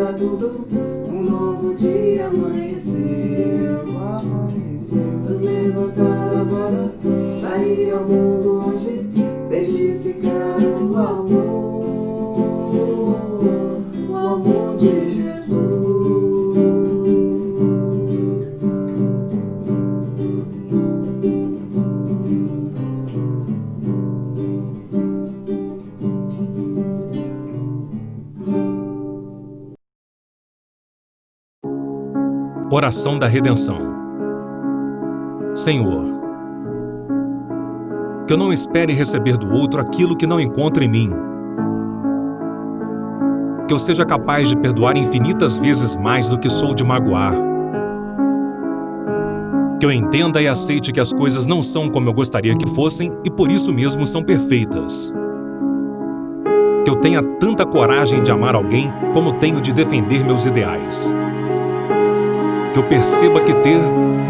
era tudo, um novo dia amanheceu. Nos levantar agora, sair ao mundo hoje, testificar o amor de Jesus. Oração da Redenção. Senhor, que eu não espere receber do outro aquilo que não encontro em mim. Que eu seja capaz de perdoar infinitas vezes mais do que sou de magoar. Que eu entenda e aceite que as coisas não são como eu gostaria que fossem e por isso mesmo são perfeitas. Que eu tenha tanta coragem de amar alguém como tenho de defender meus ideais. Que eu perceba que ter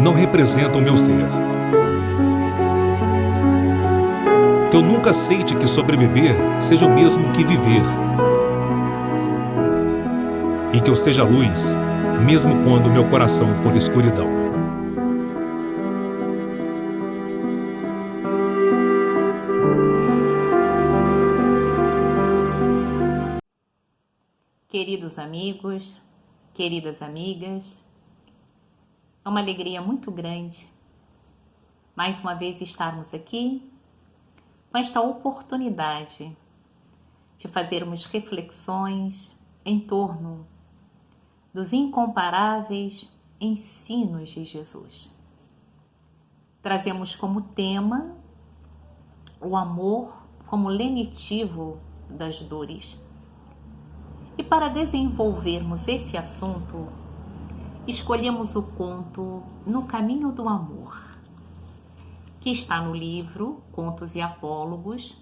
não representa o meu ser. Que eu nunca aceite que sobreviver seja o mesmo que viver. E que eu seja luz, mesmo quando meu coração for escuridão. Queridos amigos, queridas amigas, é uma alegria muito grande mais uma vez estarmos aqui com esta oportunidade de fazermos reflexões em torno dos incomparáveis ensinos de Jesus. Trazemos como tema o amor como lenitivo das dores. E para desenvolvermos esse assunto, escolhemos o conto No Caminho do Amor, que está no livro Contos e Apólogos,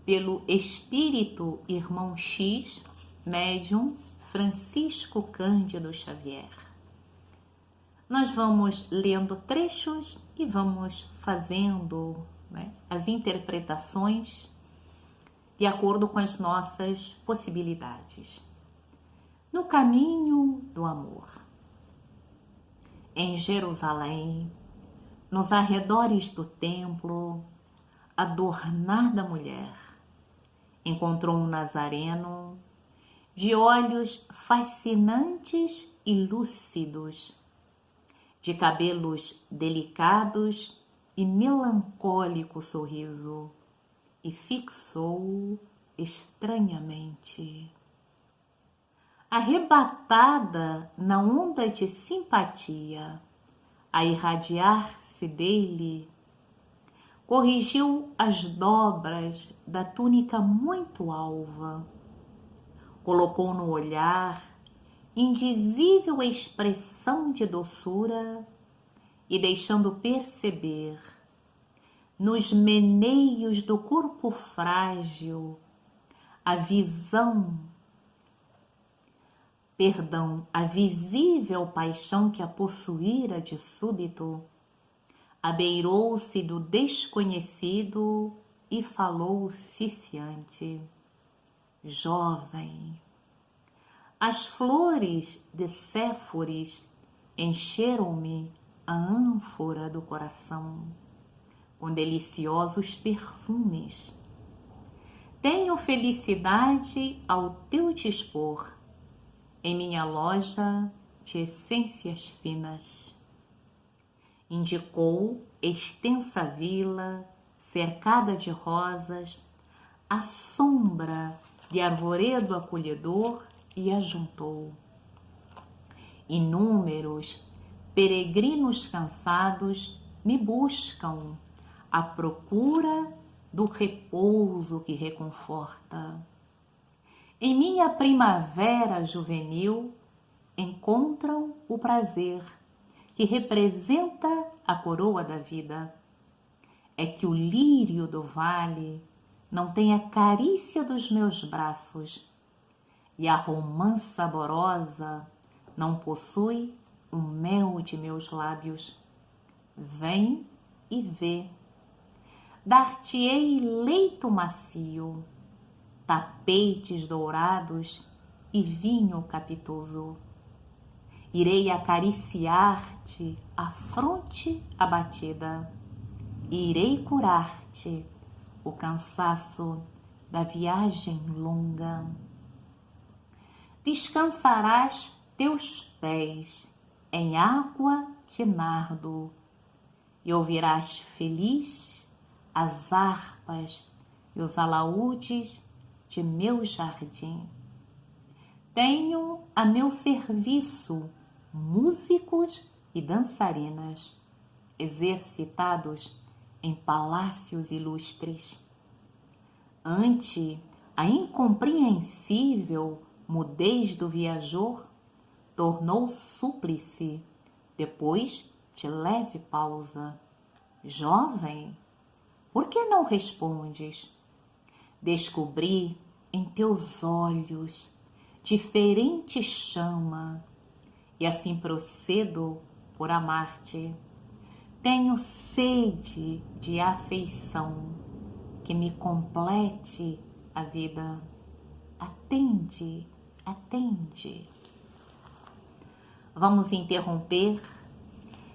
pelo espírito Irmão X, médium Francisco Cândido Xavier. Nós vamos lendo trechos e vamos fazendo as interpretações de acordo com as nossas possibilidades. No caminho do amor. Em Jerusalém, nos arredores do templo, adornada mulher, encontrou um nazareno de olhos fascinantes e lúcidos, de cabelos delicados e melancólico sorriso, e fixou estranhamente. Arrebatada na onda de simpatia, a irradiar-se dele, corrigiu as dobras da túnica muito alva, colocou no olhar indizível expressão de doçura e deixando perceber nos meneios do corpo frágil a visível paixão que a possuíra de súbito, abeirou-se do desconhecido e falou ciciante: jovem, as flores de Séforis encheram-me a ânfora do coração com deliciosos perfumes. Tenho felicidade ao teu dispor em minha loja de essências finas. Indicou extensa vila, cercada de rosas, à sombra de arvoredo acolhedor, e ajuntou: inúmeros peregrinos cansados me buscam à procura do repouso que reconforta. Em minha primavera juvenil encontram o prazer que representa a coroa da vida. É que o lírio do vale não tem a carícia dos meus braços e a romã saborosa não possui o mel de meus lábios. Vem e vê. Dar-te-ei leito macio, tapetes dourados e vinho capitoso. Irei acariciar-te a fronte abatida, e irei curar-te o cansaço da viagem longa. Descansarás teus pés em água de nardo, e ouvirás feliz as harpas e os alaúdes de meu jardim. Tenho a meu serviço músicos e dançarinas, exercitados em palácios ilustres. Ante a incompreensível mudez do viajor, tornou súplice, depois de leve pausa. Jovem, por que não respondes? Descobri em teus olhos diferente chama, e assim procedo por amar-te. Tenho sede de afeição que me complete a vida. Atende, atende. Vamos interromper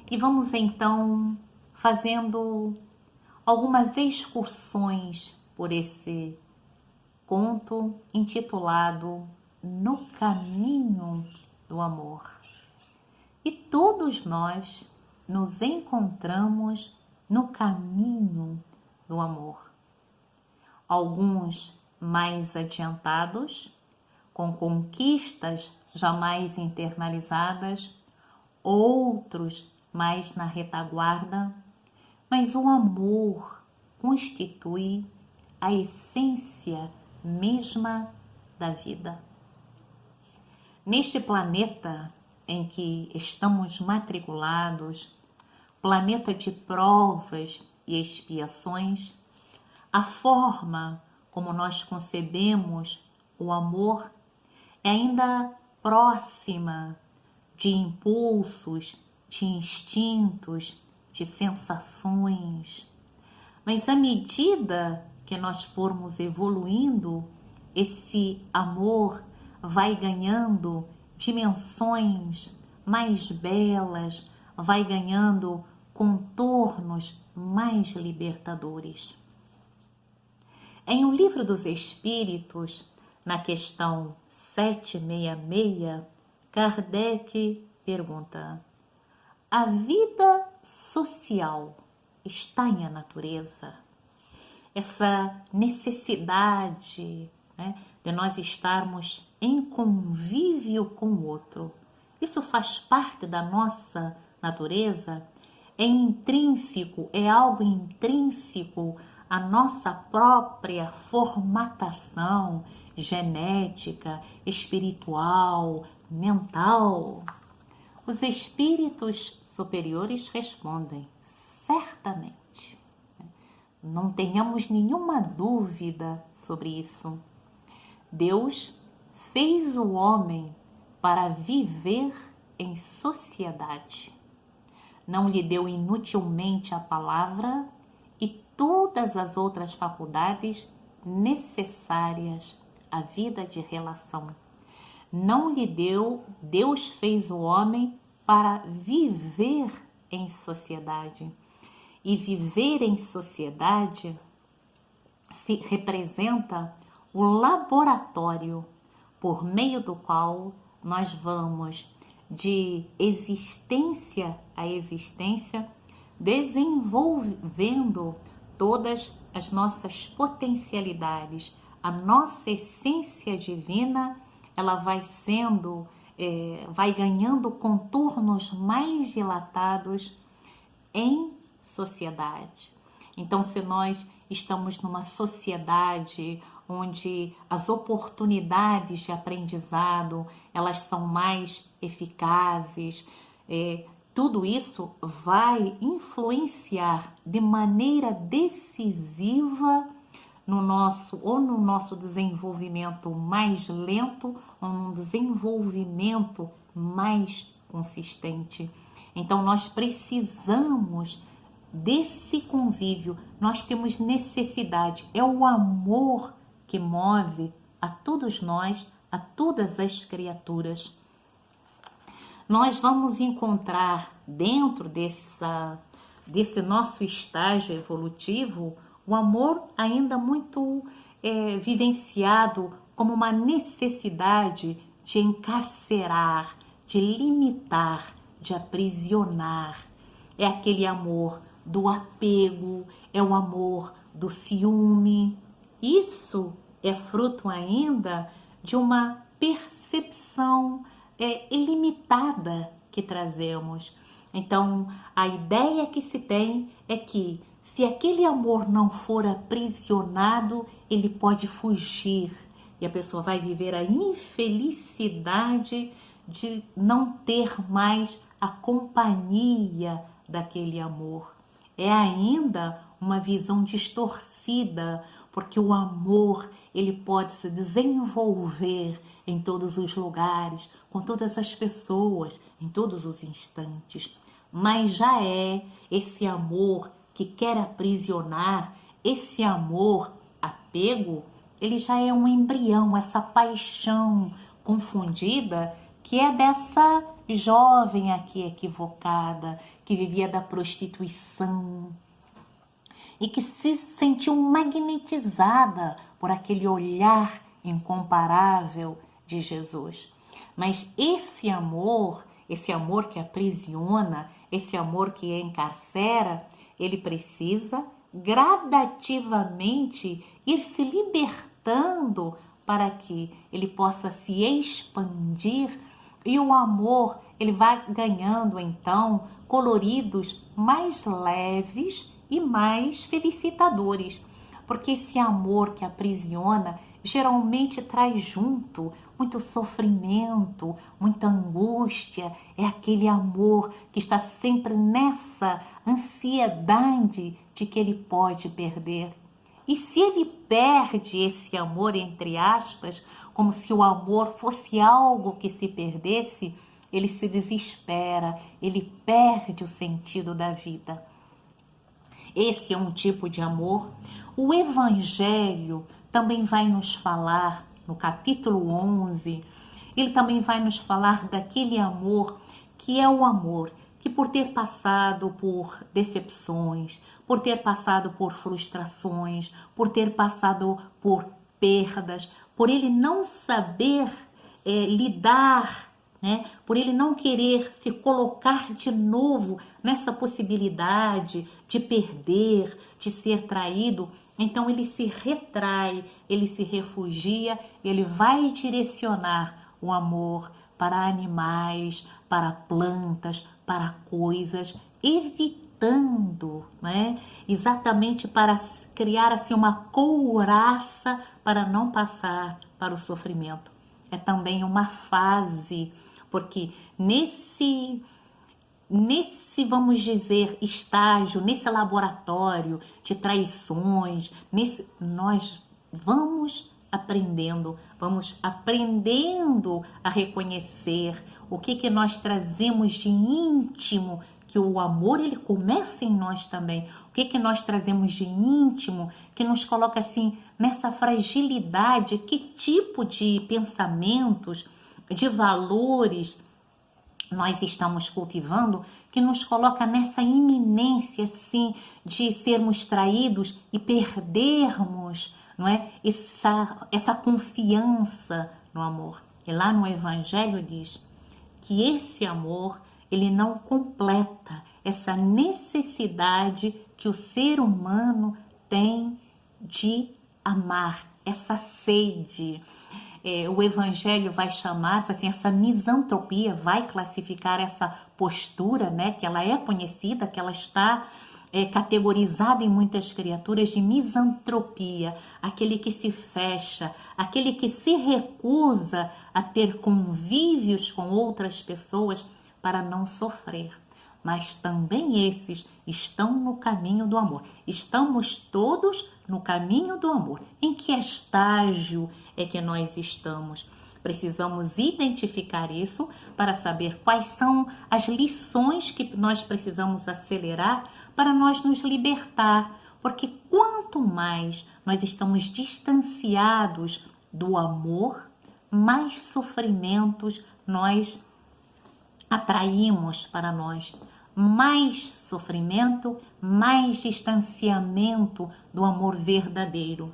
e vamos então fazendo algumas excursões por esse conto intitulado No Caminho do Amor. E todos nós nos encontramos no caminho do amor. Alguns mais adiantados, com conquistas jamais internalizadas, outros mais na retaguarda, mas o amor constitui a essência mesma da vida. Neste planeta em que estamos matriculados, planeta de provas e expiações, a forma como nós concebemos o amor é ainda próxima de impulsos, de instintos, de sensações. Mas à medida que nós formos evoluindo, esse amor vai ganhando dimensões mais belas, vai ganhando contornos mais libertadores. Em O Livro dos Espíritos, na questão 766, Kardec pergunta: a vida social está em a natureza? Essa necessidade, de nós estarmos em convívio com o outro, isso faz parte da nossa natureza? É intrínseco, é algo intrínseco à nossa própria formatação genética, espiritual, mental? Os espíritos superiores respondem: certamente. Não tenhamos nenhuma dúvida sobre isso. Deus fez o homem para viver em sociedade. Não lhe deu inutilmente a palavra e todas as outras faculdades necessárias à vida de relação. Não lhe deu, Deus fez o homem para viver em sociedade. E viver em sociedade se representa o laboratório por meio do qual nós vamos de existência a existência desenvolvendo todas as nossas potencialidades. A nossa essência divina, ela vai ganhando contornos mais dilatados em sociedade. Então, se nós estamos numa sociedade onde as oportunidades de aprendizado, elas são mais eficazes, tudo isso vai influenciar de maneira decisiva no nosso desenvolvimento mais lento ou no desenvolvimento mais consistente. Então, nós precisamos desse convívio, nós temos necessidade, é o amor que move a todos nós a todas as criaturas. Nós vamos encontrar dentro desse nosso estágio evolutivo o amor ainda muito vivenciado como uma necessidade de encarcerar, de limitar, de aprisionar. É aquele amor do apego, é o amor do ciúme. Isso é fruto ainda de uma percepção ilimitada que trazemos. Então, a ideia que se tem é que se aquele amor não for aprisionado, ele pode fugir e a pessoa vai viver a infelicidade de não ter mais a companhia daquele amor. É ainda uma visão distorcida, porque o amor ele pode se desenvolver em todos os lugares, com todas as pessoas, em todos os instantes. Mas já é esse amor que quer aprisionar, esse amor apego, ele já é um embrião, essa paixão confundida que é dessa jovem aqui equivocada, que vivia da prostituição e que se sentiu magnetizada por aquele olhar incomparável de Jesus. Mas esse amor que aprisiona, esse amor que encarcera, ele precisa gradativamente ir se libertando para que ele possa se expandir e o amor ele vai ganhando então coloridos mais leves e mais felicitadores, porque esse amor que aprisiona geralmente traz junto muito sofrimento, muita angústia, é aquele amor que está sempre nessa ansiedade de que ele pode perder. E se ele perde esse amor, entre aspas, como se o amor fosse algo que se perdesse, ele se desespera, ele perde o sentido da vida. Esse é um tipo de amor. O Evangelho também vai nos falar, no capítulo 11, ele também vai nos falar daquele amor que é o amor que por ter passado por decepções, por ter passado por frustrações, por ter passado por perdas, por ele não saber lidar, né? Por ele não querer se colocar de novo nessa possibilidade de perder, de ser traído, então ele se retrai, ele se refugia, ele vai direcionar o amor para animais, para plantas, para coisas, evitando, né? Exatamente para criar assim uma couraça para não passar para o sofrimento. É também uma fase, porque nesse, vamos dizer, estágio, nesse laboratório de traições, nós vamos aprendendo a reconhecer o que nós trazemos de íntimo, que o amor ele começa em nós também, o que nós trazemos de íntimo, que nos coloca assim nessa fragilidade, que tipo de pensamentos, de valores nós estamos cultivando, que nos coloca nessa iminência assim de sermos traídos e perdermos, não é? Essa confiança no amor. E lá no Evangelho diz que esse amor, ele não completa essa necessidade que o ser humano tem de amar, essa sede. O Evangelho vai chamar, assim, essa misantropia, vai classificar essa postura, né, que ela é conhecida, que ela está categorizada em muitas criaturas de misantropia, aquele que se fecha, aquele que se recusa a ter convívios com outras pessoas para não sofrer. Mas também esses estão no caminho do amor. Estamos todos no caminho do amor. Em que estágio é que nós estamos? Precisamos identificar isso para saber quais são as lições que nós precisamos acelerar para nós nos libertar. Porque quanto mais nós estamos distanciados do amor, mais sofrimentos nós atraímos para nós. Mais sofrimento, mais distanciamento do amor verdadeiro.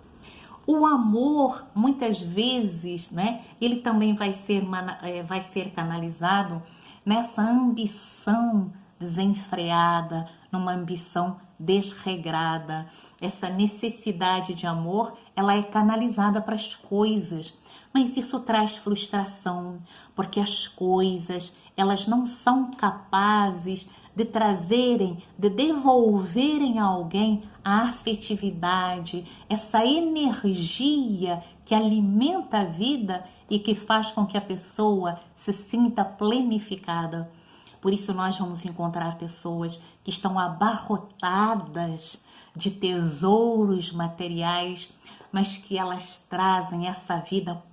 O amor, muitas vezes, né, ele também vai ser canalizado nessa ambição desenfreada, numa ambição desregrada. Essa necessidade de amor, ela é canalizada para as coisas, mas isso traz frustração, porque as coisas, elas não são capazes de trazerem, de devolverem a alguém a afetividade, essa energia que alimenta a vida e que faz com que a pessoa se sinta plenificada. Por isso nós vamos encontrar pessoas que estão abarrotadas de tesouros materiais, mas que elas trazem essa vida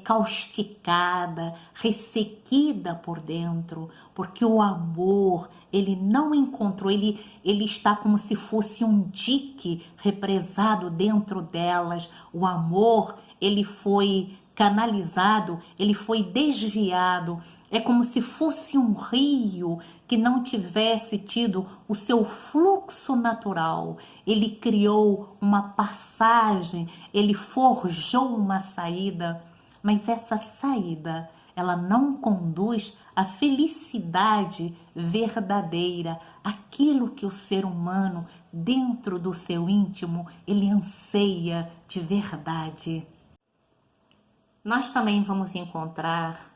causticada, ressequida por dentro, porque o amor, ele não encontrou, ele está como se fosse um dique represado dentro delas. O amor, ele foi canalizado, ele foi desviado. É como se fosse um rio que não tivesse tido o seu fluxo natural. Ele criou uma passagem, ele forjou uma saída, mas essa saída, ela não conduz à felicidade verdadeira, aquilo que o ser humano, dentro do seu íntimo, ele anseia de verdade. Nós também vamos encontrar,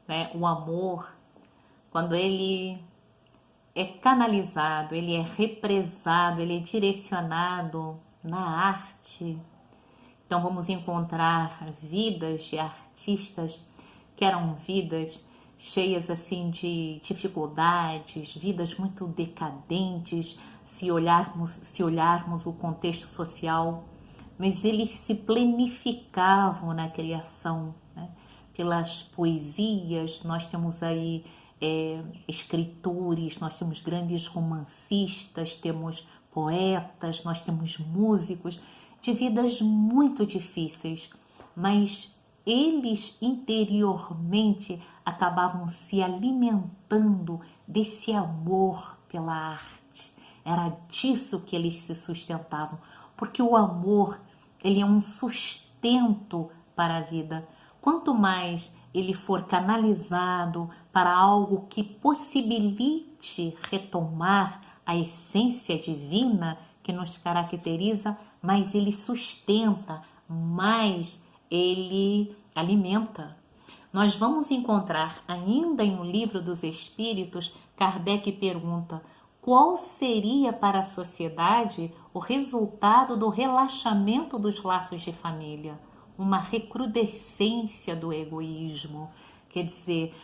né, o amor, quando ele é canalizado, ele é represado, ele é direcionado na arte. Então vamos encontrar vidas de artistas que eram vidas cheias assim de dificuldades, vidas muito decadentes, se olharmos o contexto social, mas eles se planificavam na criação, né? Pelas poesias, nós temos aí escritores, nós temos grandes romancistas, temos poetas, nós temos músicos de vidas muito difíceis, mas eles interiormente acabavam se alimentando desse amor pela arte. Era disso que eles se sustentavam, porque o amor, ele é um sustento para a vida. Quanto mais ele for canalizado para algo que possibilite retomar a essência divina que nos caracteriza, mais ele sustenta, mais ele alimenta. Nós vamos encontrar ainda em O Livro dos Espíritos, Kardec pergunta: qual seria para a sociedade o resultado do relaxamento dos laços de família? Uma recrudescência do egoísmo. Quer dizer,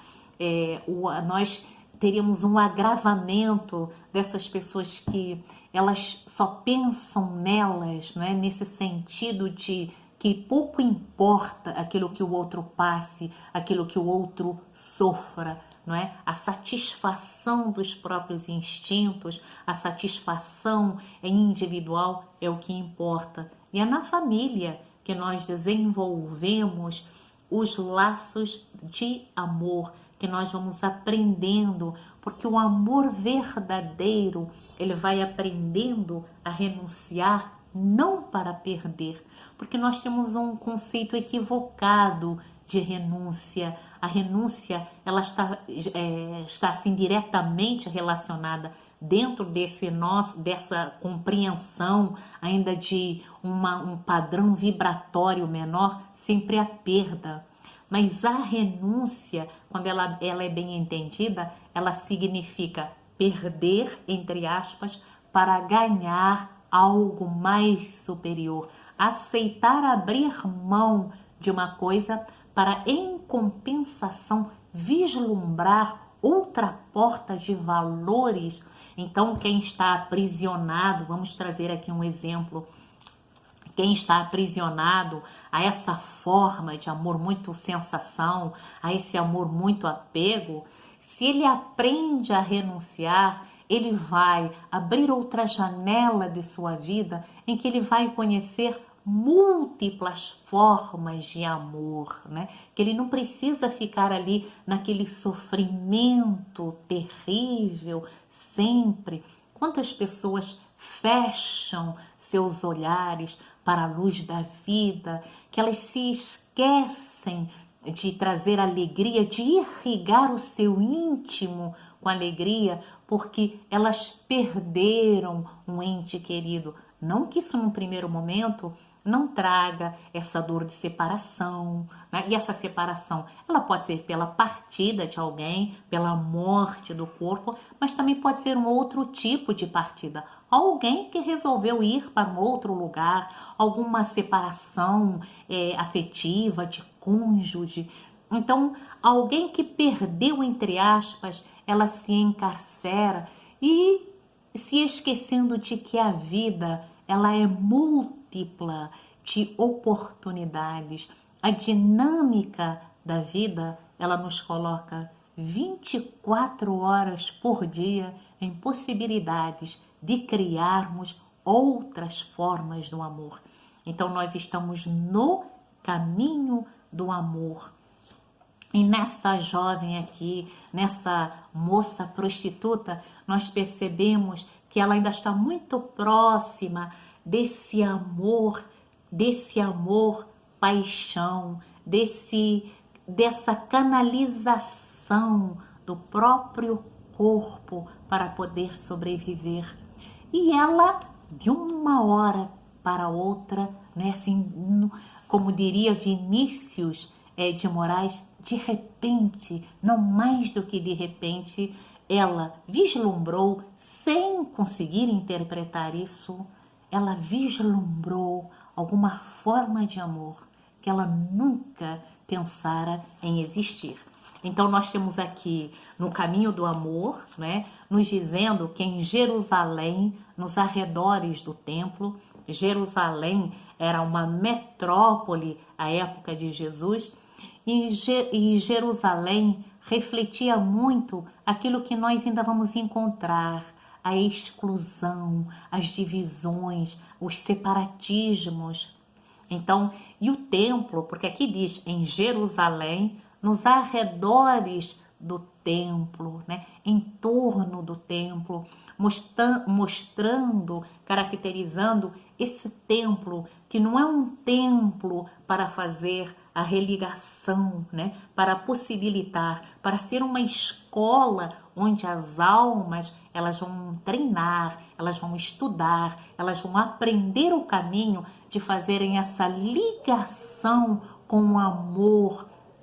nós teríamos um agravamento dessas pessoas que elas só pensam nelas, né? Nesse sentido de que pouco importa aquilo que o outro passe, aquilo que o outro sofra, não é? A satisfação dos próprios instintos, a satisfação individual é o que importa. E é na família que nós desenvolvemos os laços de amor, que nós vamos aprendendo, porque o amor verdadeiro, ele vai aprendendo a renunciar, não para perder, porque nós temos um conceito equivocado de renúncia. A renúncia, ela está assim diretamente relacionada dentro dessa compreensão ainda de um padrão vibratório menor, sempre a perda. Mas a renúncia, quando ela é bem entendida, ela significa perder, entre aspas, para ganhar algo mais superior. Aceitar abrir mão de uma coisa para, em compensação, vislumbrar outra porta de valores. Então, quem está aprisionado, vamos trazer aqui um exemplo, quem está aprisionado a essa forma de amor muito sensação, a esse amor muito apego, se ele aprende a renunciar, ele vai abrir outra janela de sua vida em que ele vai conhecer múltiplas formas de amor, né? Que ele não precisa ficar ali naquele sofrimento terrível sempre. Quantas pessoas fecham seus olhares para a luz da vida, que elas se esquecem de trazer alegria, de irrigar o seu íntimo com alegria, porque elas perderam um ente querido. Não que isso num primeiro momento não traga essa dor de separação, né? E essa separação, ela pode ser pela partida de alguém, pela morte do corpo, mas também pode ser um outro tipo de partida. Alguém que resolveu ir para um outro lugar, alguma separação afetiva, de cônjuge. Então, alguém que perdeu, entre aspas, ela se encarcera e se esquecendo de que a vida, ela é múltipla de oportunidades. A dinâmica da vida, ela nos coloca 24 horas por dia em possibilidades de criarmos outras formas do amor. Então, nós estamos no caminho do amor. E nessa jovem aqui, nessa moça prostituta, nós percebemos que ela ainda está muito próxima desse amor paixão, dessa canalização do próprio corpo para poder sobreviver. E ela, de uma hora para outra, né, assim, como diria Vinícius de Moraes, de repente, não mais do que de repente, ela vislumbrou, sem conseguir interpretar isso, ela vislumbrou alguma forma de amor que ela nunca pensara em existir. Então nós temos aqui no caminho do amor, né, nos dizendo que em Jerusalém, nos arredores do templo, Jerusalém era uma metrópole à época de Jesus, e Jerusalém refletia muito aquilo que nós ainda vamos encontrar, a exclusão, as divisões, os separatismos. Então, e o templo, porque aqui diz em Jerusalém, nos arredores do templo, né, em torno do templo, mostrando, caracterizando esse templo, que não é um templo para fazer a religação, né, para possibilitar, para ser uma escola onde as almas elas vão treinar, elas vão estudar, elas vão aprender o caminho de fazerem essa ligação com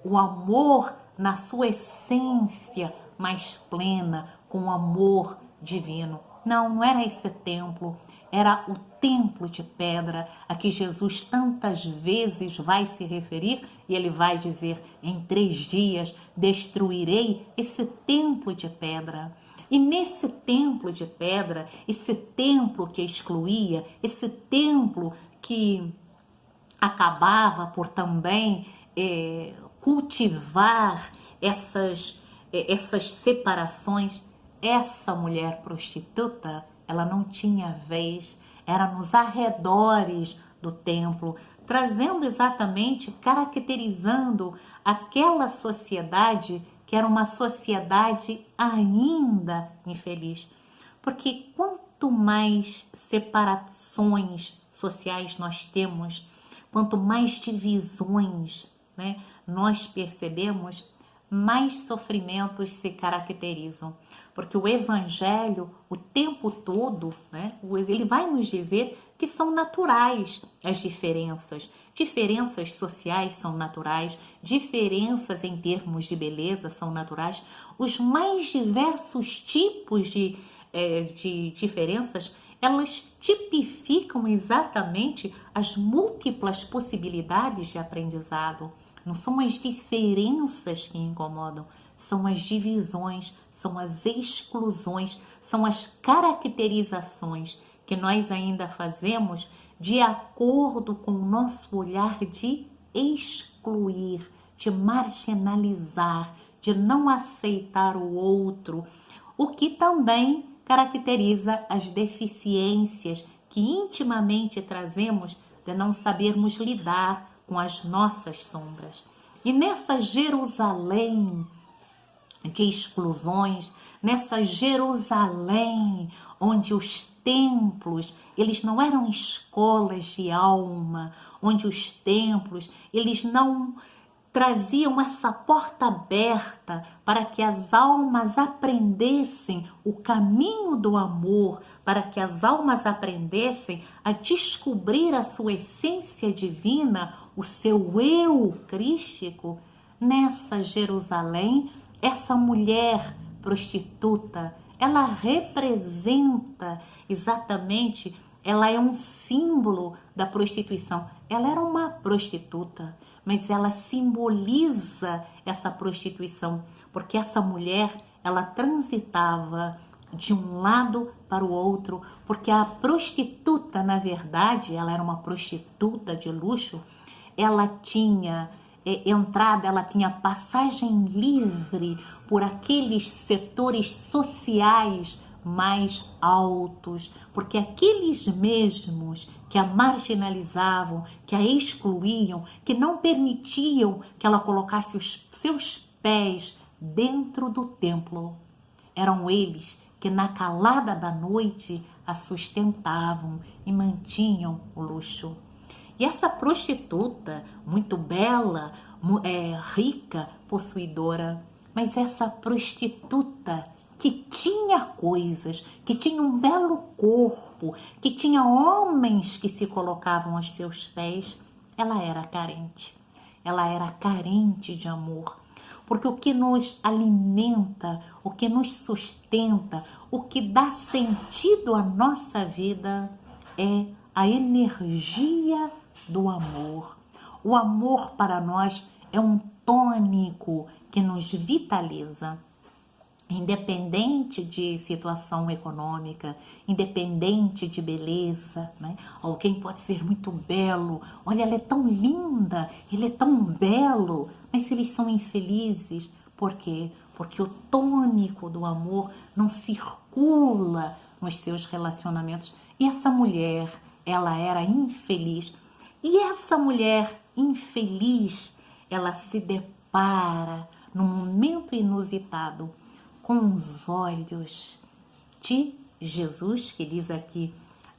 o amor na sua essência mais plena, com o amor divino. Não era esse templo, era o templo de pedra a que Jesus tantas vezes vai se referir, e ele vai dizer: em 3 dias destruirei esse templo de pedra. E nesse templo de pedra, esse templo que excluía, esse templo que acabava por também cultivar essas separações, essa mulher prostituta, ela não tinha vez, era nos arredores do templo, trazendo exatamente, caracterizando aquela sociedade que era uma sociedade ainda infeliz. Porque quanto mais separações sociais nós temos, quanto mais divisões, né, nós percebemos, mais sofrimentos se caracterizam. Porque o Evangelho, o tempo todo, né, ele vai nos dizer que são naturais as diferenças. Diferenças sociais são naturais, diferenças em termos de beleza são naturais. Os mais diversos tipos de diferenças, elas tipificam exatamente as múltiplas possibilidades de aprendizado. Não são as diferenças que incomodam, são as divisões, são as exclusões, são as caracterizações que nós ainda fazemos de acordo com o nosso olhar de excluir, de marginalizar, de não aceitar o outro, o que também caracteriza as deficiências que intimamente trazemos de não sabermos lidar com as nossas sombras. E nessa Jerusalém de exclusões, nessa Jerusalém onde os templos, eles não eram escolas de alma, onde os templos, eles não traziam essa porta aberta para que as almas aprendessem o caminho do amor, para que as almas aprendessem a descobrir a sua essência divina, o seu eu crístico. Nessa Jerusalém, essa mulher prostituta, ela representa exatamente, ela é um símbolo da prostituição. Ela era uma prostituta, mas ela simboliza essa prostituição, porque essa mulher, ela transitava de um lado para o outro, porque a prostituta, na verdade, ela era uma prostituta de luxo, ela tinha entrada, ela tinha passagem livre por aqueles setores sociais mais altos, porque aqueles mesmos que a marginalizavam, que a excluíam, que não permitiam que ela colocasse os seus pés dentro do templo, eram eles que na calada da noite a sustentavam e mantinham o luxo. E essa prostituta, muito bela, rica, possuidora, mas essa prostituta que tinha coisas, que tinha um belo corpo, que tinha homens que se colocavam aos seus pés, ela era carente. Ela era carente de amor. Porque o que nos alimenta, o que nos sustenta, o que dá sentido à nossa vida é a energia do amor. O amor para nós é um tônico que nos vitaliza. Independente de situação econômica, independente de beleza, né? Alguém pode ser muito belo, olha, ela é tão linda, ele é tão belo, mas eles são infelizes. Por quê? Porque o tônico do amor não circula nos seus relacionamentos. E essa mulher, ela era infeliz. E essa mulher infeliz, ela se depara num momento inusitado com os olhos de Jesus, que diz aqui,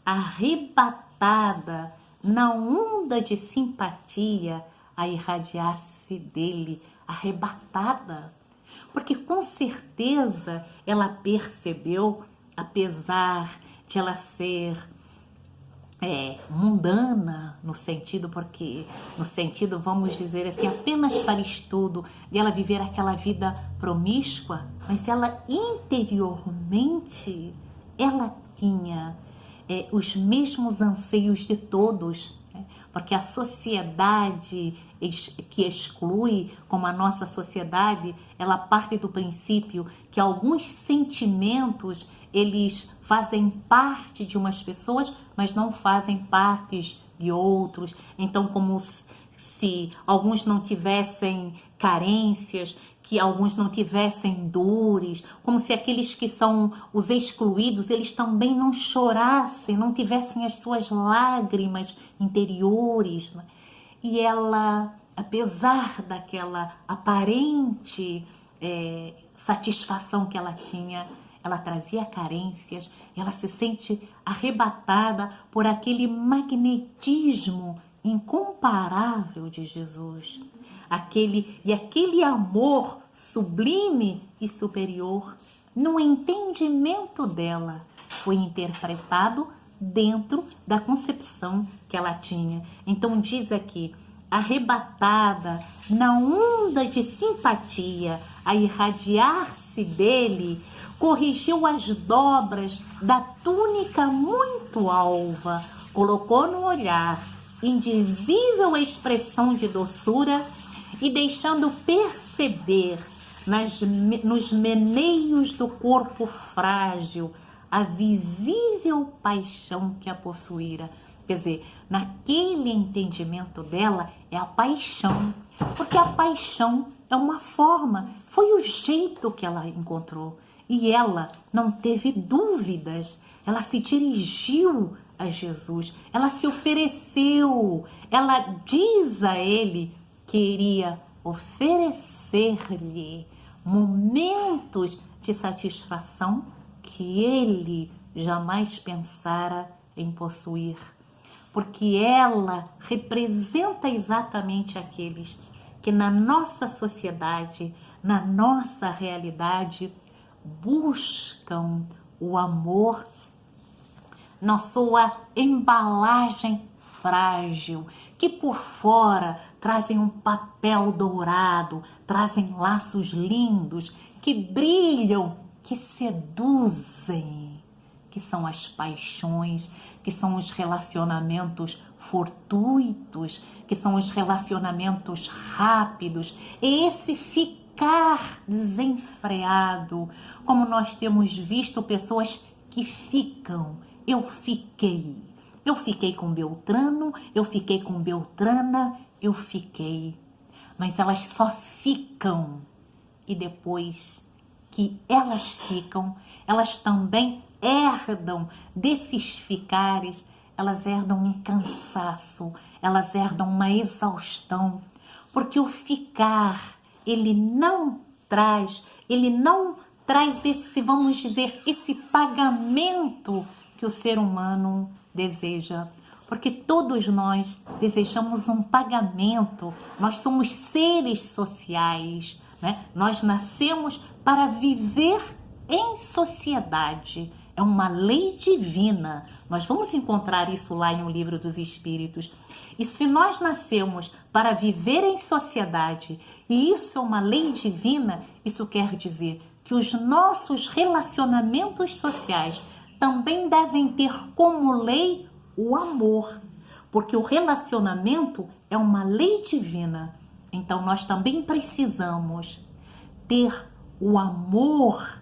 arrebatada na onda de simpatia a irradiar-se dele, arrebatada, porque com certeza ela percebeu, apesar de ela ser mundana no sentido, vamos dizer assim, apenas para estudo, de ela viver aquela vida promíscua, mas ela interiormente, ela tinha os mesmos anseios de todos, né? Porque a sociedade que exclui, como a nossa sociedade, ela parte do princípio que alguns sentimentos, eles fazem parte de umas pessoas, mas não fazem parte de outros. Então, como se alguns não tivessem carências, que alguns não tivessem dores, como se aqueles que são os excluídos, eles também não chorassem, não tivessem as suas lágrimas interiores, né? E ela, apesar daquela aparente satisfação que ela tinha, ela trazia carências, ela se sente arrebatada por aquele magnetismo incomparável de Jesus. Aquele amor sublime e superior, no entendimento dela, foi interpretado dentro da concepção que ela tinha. Então diz aqui, arrebatada na onda de simpatia, a irradiar-se dele, corrigiu as dobras da túnica muito alva, colocou no olhar indizível expressão de doçura e deixando perceber nos meneios do corpo frágil a visível paixão que a possuíra. Quer dizer, naquele entendimento dela é a paixão, porque a paixão é uma forma, foi o jeito que ela encontrou. E ela não teve dúvidas ela se dirigiu a Jesus, ela se ofereceu, ela diz a ele que iria oferecer-lhe momentos de satisfação que ele jamais pensara em possuir, porque ela representa exatamente aqueles que na nossa sociedade, na nossa realidade, buscam o amor na sua embalagem frágil, que por fora trazem um papel dourado, trazem laços lindos, que brilham, que seduzem, que são as paixões, que são os relacionamentos fortuitos, que são os relacionamentos rápidos, e esse ficar desenfreado, como nós temos visto pessoas que ficam. Eu fiquei com Beltrano, eu fiquei com Beltrana, eu fiquei. Mas elas só ficam. E depois que elas ficam, elas também herdam desses ficares, elas herdam um cansaço, elas herdam uma exaustão. Porque o ficar, ele não traz esse, vamos dizer, esse pagamento que o ser humano deseja, porque todos nós desejamos um pagamento, nós somos seres sociais, né? Nós nascemos para viver em sociedade, é uma lei divina, nós vamos encontrar isso lá em O Livro dos Espíritos, e se nós nascemos para viver em sociedade, e isso é uma lei divina, isso quer dizer que os nossos relacionamentos sociais também devem ter como lei o amor, porque o relacionamento é uma lei divina. Então nós também precisamos ter o amor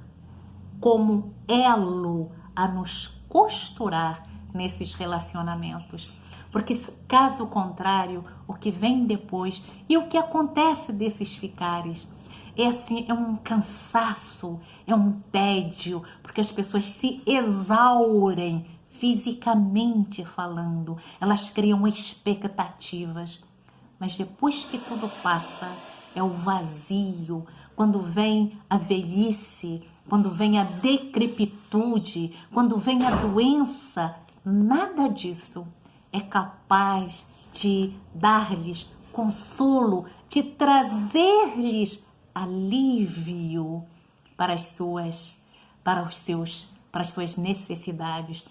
como elo a nos costurar nesses relacionamentos. Porque caso contrário, o que vem depois e o que acontece desses ficares é assim, é um cansaço, é um tédio, porque as pessoas se exaurem fisicamente falando, elas criam expectativas, mas depois que tudo passa, é o vazio, quando vem a velhice, quando vem a decrepitude, quando vem a doença, nada disso é capaz de dar-lhes consolo, de trazer-lhes alívio para as suas necessidades.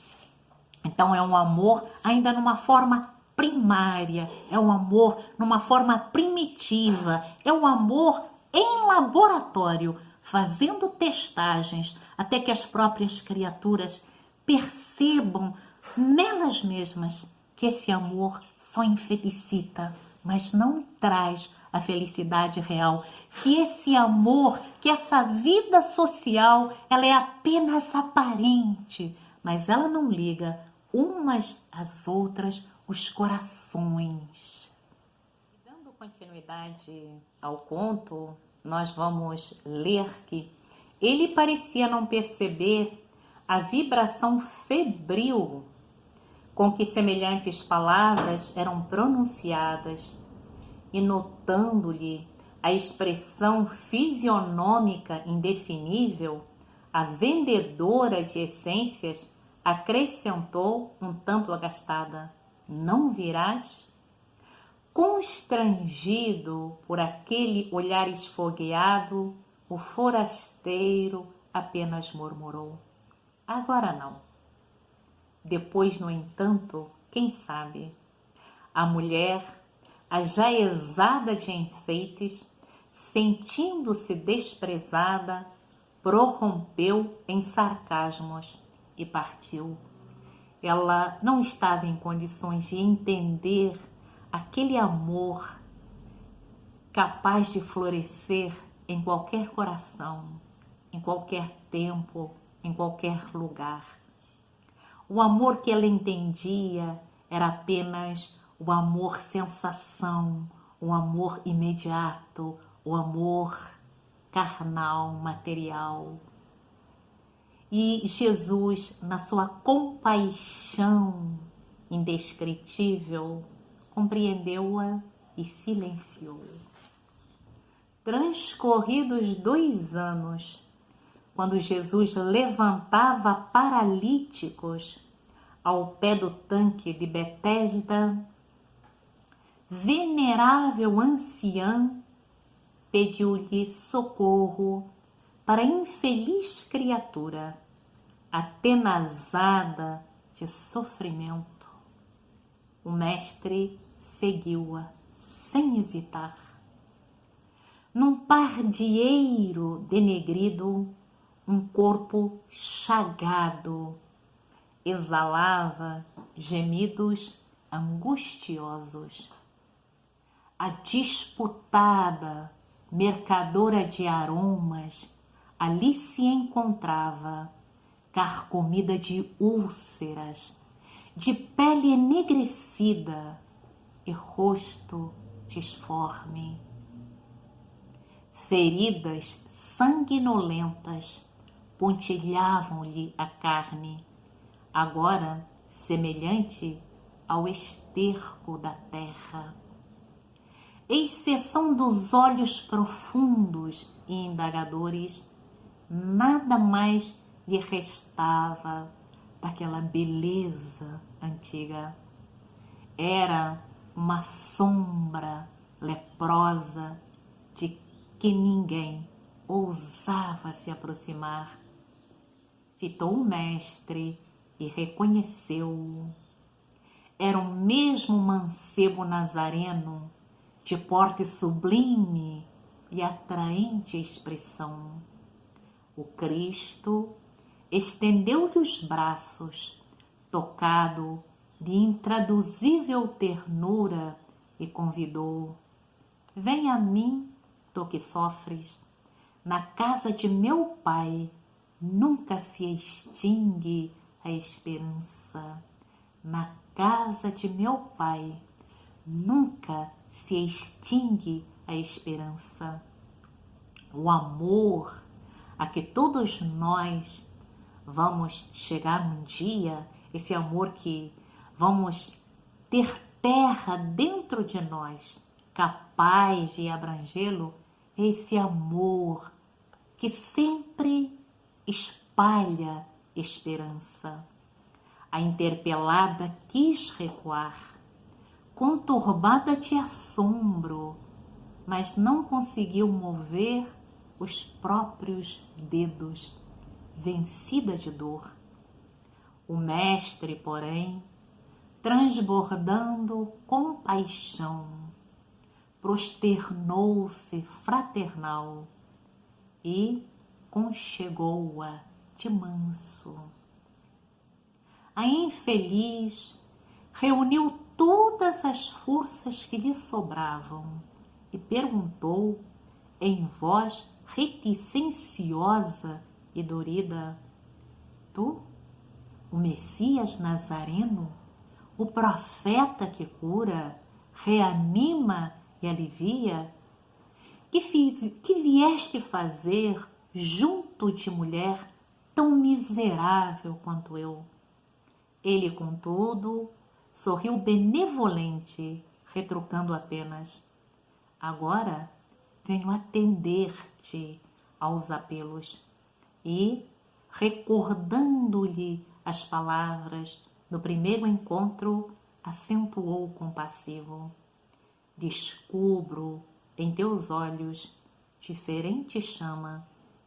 Então é um amor ainda numa forma primária, é um amor numa forma primitiva, é um amor em laboratório, fazendo testagens até que as próprias criaturas percebam nelas mesmas que esse amor só infelicita, mas não traz a felicidade real, que esse amor, que essa vida social, ela é apenas aparente, mas ela não liga umas às outras os corações. Dando continuidade ao conto, nós vamos ler que ele parecia não perceber a vibração febril com que semelhantes palavras eram pronunciadas, e notando-lhe a expressão fisionômica indefinível, a vendedora de essências acrescentou um tanto agastada: não virás? Constrangido por aquele olhar esfogueado, o forasteiro apenas murmurou: agora não. Depois, no entanto, quem sabe? A mulher, a já exada de enfeites, sentindo-se desprezada, prorrompeu em sarcasmos e partiu. Ela não estava em condições de entender aquele amor capaz de florescer em qualquer coração, em qualquer tempo, em qualquer lugar. O amor que ela entendia era apenas o amor sensação, o amor imediato, o amor carnal, material. E Jesus, na sua compaixão indescritível, compreendeu-a e silenciou. Transcorridos 2 anos, quando Jesus levantava paralíticos ao pé do tanque de Betesda, venerável anciã pediu-lhe socorro para a infeliz criatura, atenazada de sofrimento. O mestre seguiu-a sem hesitar. Num pardieiro denegrido, um corpo chagado exalava gemidos angustiosos. A disputada mercadora de aromas ali se encontrava, carcomida de úlceras, de pele enegrecida e rosto disforme. Feridas sanguinolentas pontilhavam-lhe a carne, agora semelhante ao esterco da terra. Exceção dos olhos profundos e indagadores, nada mais lhe restava daquela beleza antiga. Era uma sombra leprosa de que ninguém ousava se aproximar. Fitou o mestre e reconheceu-o. Era o mesmo mancebo nazareno, de porte sublime e atraente expressão. O Cristo estendeu-lhe os braços, tocado de intraduzível ternura, e convidou: vem a mim, tu que sofres, na casa de meu Pai nunca se extingue a esperança. Na casa de meu Pai nunca se extingue a esperança. O amor a que todos nós vamos chegar um dia, esse amor que vamos ter terra dentro de nós, capaz de abrangê-lo, esse amor que sempre espalha esperança. A interpelada quis recuar, conturbada de assombro, mas não conseguiu mover os próprios dedos, vencida de dor. O mestre, porém, transbordando compaixão, prosternou-se fraternal e conchegou-a de manso. A infeliz reuniu todas as forças que lhe sobravam e perguntou em voz reticenciosa e dorida: tu, o Messias Nazareno, o profeta que cura, reanima e alivia, que vieste fazer junto de mulher tão miserável quanto eu? Ele, contudo, sorriu benevolente, retrucando apenas: agora venho atender-te aos apelos. E, recordando-lhe as palavras do primeiro encontro, acentuou compassivo: descubro em teus olhos diferente chama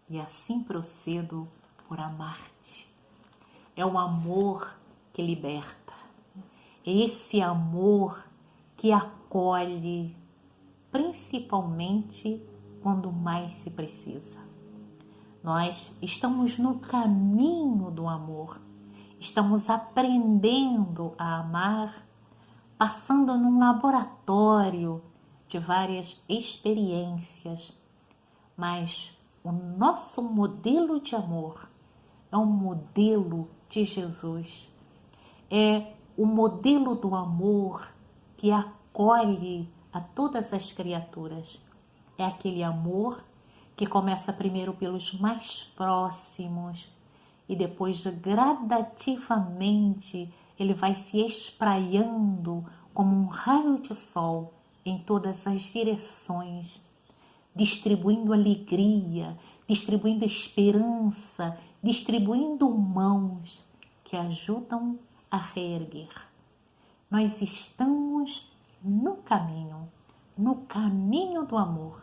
e assim procedo por amar-te. É o amor que liberta, é esse amor que acolhe, principalmente quando mais se precisa. Nós estamos no caminho do amor, estamos aprendendo a amar, passando num laboratório de várias experiências, mas o nosso modelo de amor é um modelo de Jesus, é o modelo do amor que acolhe a todas as criaturas. É aquele amor que começa primeiro pelos mais próximos e depois gradativamente ele vai se espraiando como um raio de sol em todas as direções, distribuindo alegria, distribuindo esperança, distribuindo mãos que ajudam a reerguer. Nós estamos no caminho do amor,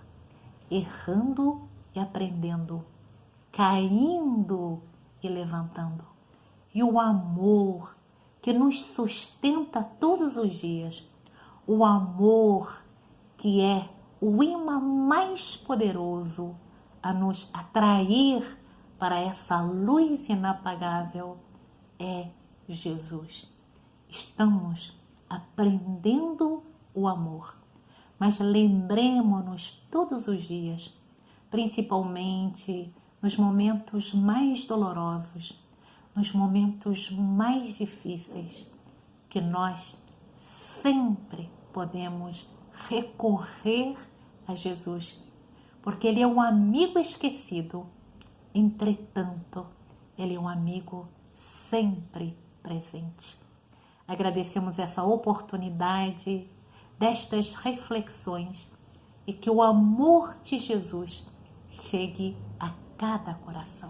errando e aprendendo, caindo e levantando. E o amor que nos sustenta todos os dias, o amor que é o imã mais poderoso a nos atrair para essa luz inapagável, é Jesus. Estamos aprendendo o amor, mas lembremos-nos todos os dias, principalmente nos momentos mais dolorosos, nos momentos mais difíceis, que nós sempre podemos recorrer a Jesus, porque Ele é um amigo esquecido, entretanto, Ele é um amigo sempre presente. Agradecemos essa oportunidade destas reflexões e que o amor de Jesus chegue a cada coração.